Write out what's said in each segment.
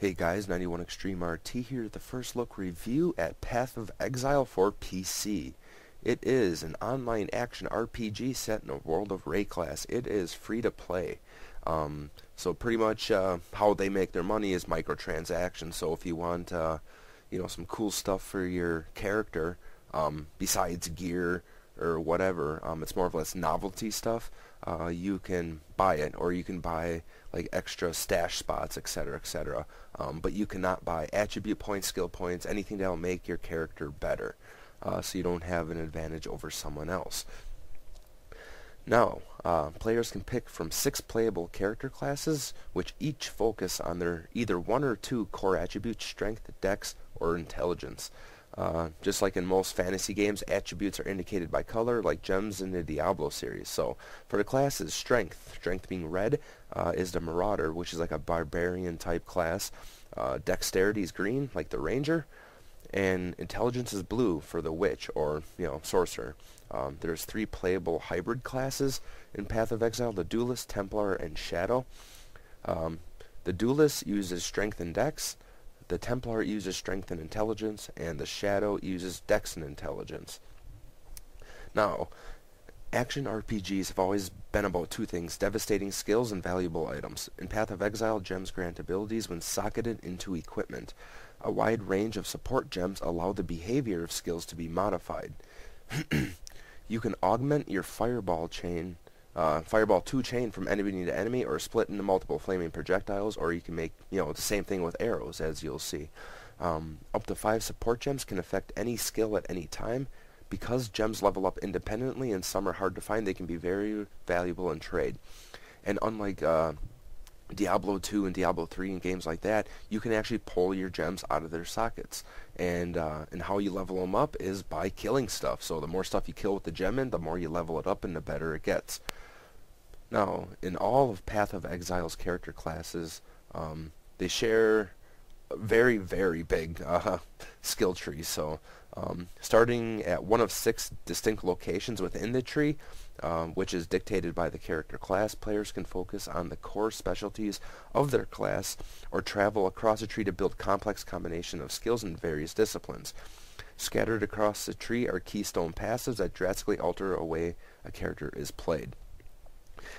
Hey guys, 91 Extreme RT here, the first look review at Path of Exile for PC. It is an online action RPG set in a world of Rayclass. It is free to play. So pretty much how they make their money is microtransactions. So if you want some cool stuff for your character, besides gear or whatever, it's more or less novelty stuff. You can buy it, or you can buy like extra stash spots, etc., etc. But you cannot buy attribute points, skill points, anything that will make your character better, so you don't have an advantage over someone else. Now, players can pick from 6 playable character classes, which each focus on their either 1 or 2 core attributes: strength, dex, or intelligence. Just like in most fantasy games, attributes are indicated by color, like gems in the Diablo series. So for the classes, strength being red, is the Marauder, which is like a barbarian type class. Dexterity is green, like the Ranger, and intelligence is blue for the witch, or sorcerer. There's 3 playable hybrid classes in Path of Exile: the Duelist, Templar, and Shadow. The Duelist uses strength and dex. The Templar uses strength and intelligence, and the Shadow uses dex and intelligence. Now, action RPGs have always been about 2 things: devastating skills and valuable items. In Path of Exile, gems grant abilities when socketed into equipment. A wide range of support gems allow the behavior of skills to be modified. You can augment your Fireball 2 chain from enemy to enemy, or split into multiple flaming projectiles, or you can make the same thing with arrows, as you'll see. Up to 5 support gems can affect any skill at any time. Because gems level up independently and some are hard to find, they can be very valuable in trade. And unlike Diablo 2 and Diablo 3 and games like that, you can actually pull your gems out of their sockets. And how you level them up is by killing stuff. So the more stuff you kill with the gem in, the more you level it up and the better it gets. Now, in all of Path of Exile's character classes, they share a very, very big skill tree. So starting at one of 6 distinct locations within the tree, which is dictated by the character class, players can focus on the core specialties of their class, or travel across the tree to build complex combination of skills in various disciplines. Scattered across the tree are keystone passives that drastically alter a way a character is played.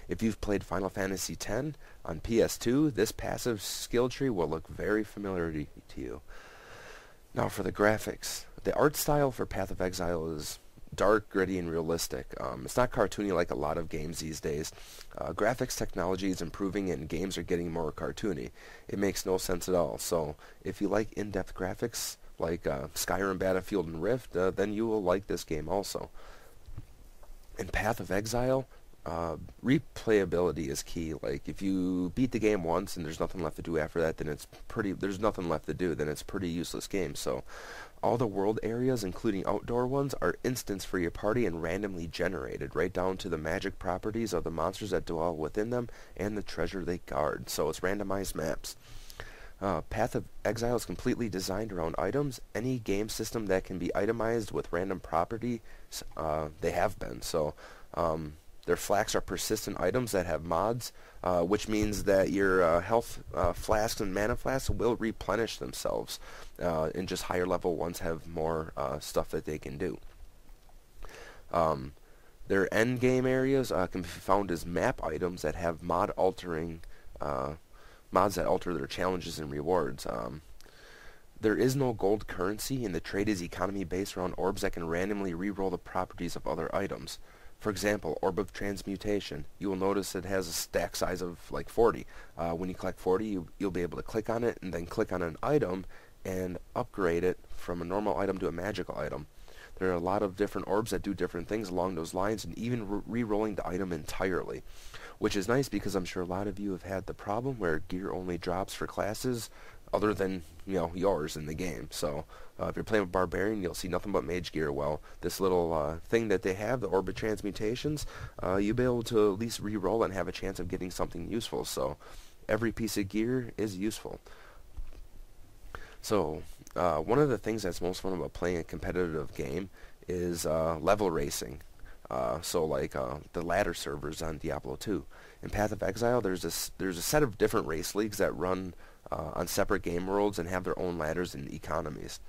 If you've played Final Fantasy X on PS2, this passive skill tree will look very familiar to you. Now for the graphics. The art style for Path of Exile is dark, gritty, and realistic. It's not cartoony like a lot of games these days. Graphics technology is improving and games are getting more cartoony. It makes no sense at all. So if you like in-depth graphics like Skyrim, Battlefield, and Rift, then you will like this game also. In Path of Exile, replayability is key. Like, if you beat the game once and there's nothing left to do after that, then there's nothing left to do, then it's a pretty useless game. So all the world areas, including outdoor ones, are instants for your party and randomly generated, right down to the magic properties of the monsters that dwell within them and the treasure they guard. So it's randomized maps. Path of Exile is completely designed around items. Any game system that can be itemized with random properties, they have been. So their flasks are persistent items that have mods, which means that your health flasks and mana flasks will replenish themselves, and just higher level ones have more stuff that they can do. Their end game areas can be found as map items that have mods that alter their challenges and rewards. There is no gold currency, and the trade is economy based around orbs that can randomly reroll the properties of other items. For example, Orb of Transmutation. You will notice it has a stack size of like 40. When you collect 40, you'll be able to click on it and then click on an item and upgrade it from a normal item to a magical item. There are a lot of different orbs that do different things along those lines, and even re-rolling the item entirely. Which is nice, because I'm sure a lot of you have had the problem where gear only drops for classes other than yours in the game. So if you're playing with Barbarian, you'll see nothing but mage gear. Well, this little thing that they have, the Orb of Transmutations, you'll be able to at least re-roll and have a chance of getting something useful. So every piece of gear is useful. So one of the things that's most fun about playing a competitive game is level racing. So like the ladder servers on Diablo 2. In Path of Exile, there's a set of different race leagues that run on separate game worlds and have their own ladders and economies.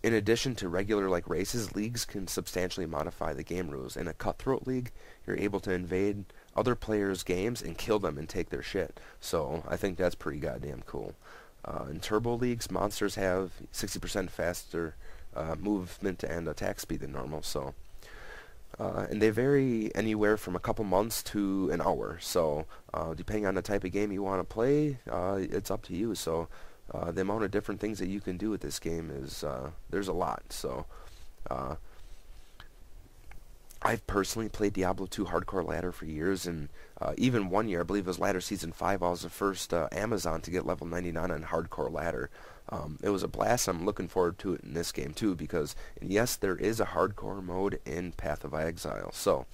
In addition to regular like races, leagues can substantially modify the game rules. In a cutthroat league, you're able to invade other players' games and kill them and take their shit. So I think that's pretty goddamn cool. In turbo leagues, monsters have 60% faster movement and attack speed than normal. So and they vary anywhere from a couple months to an hour. So depending on the type of game you want to play, it's up to you. So the amount of different things that you can do with this game is there's a lot. So I've personally played Diablo 2 Hardcore Ladder for years, and even one year, I believe it was Ladder Season 5, I was the first Amazon to get level 99 on Hardcore Ladder. It was a blast. I'm looking forward to it in this game too, because yes, there is a hardcore mode in Path of Exile. So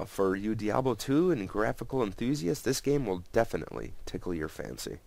for you Diablo 2 and graphical enthusiasts, this game will definitely tickle your fancy.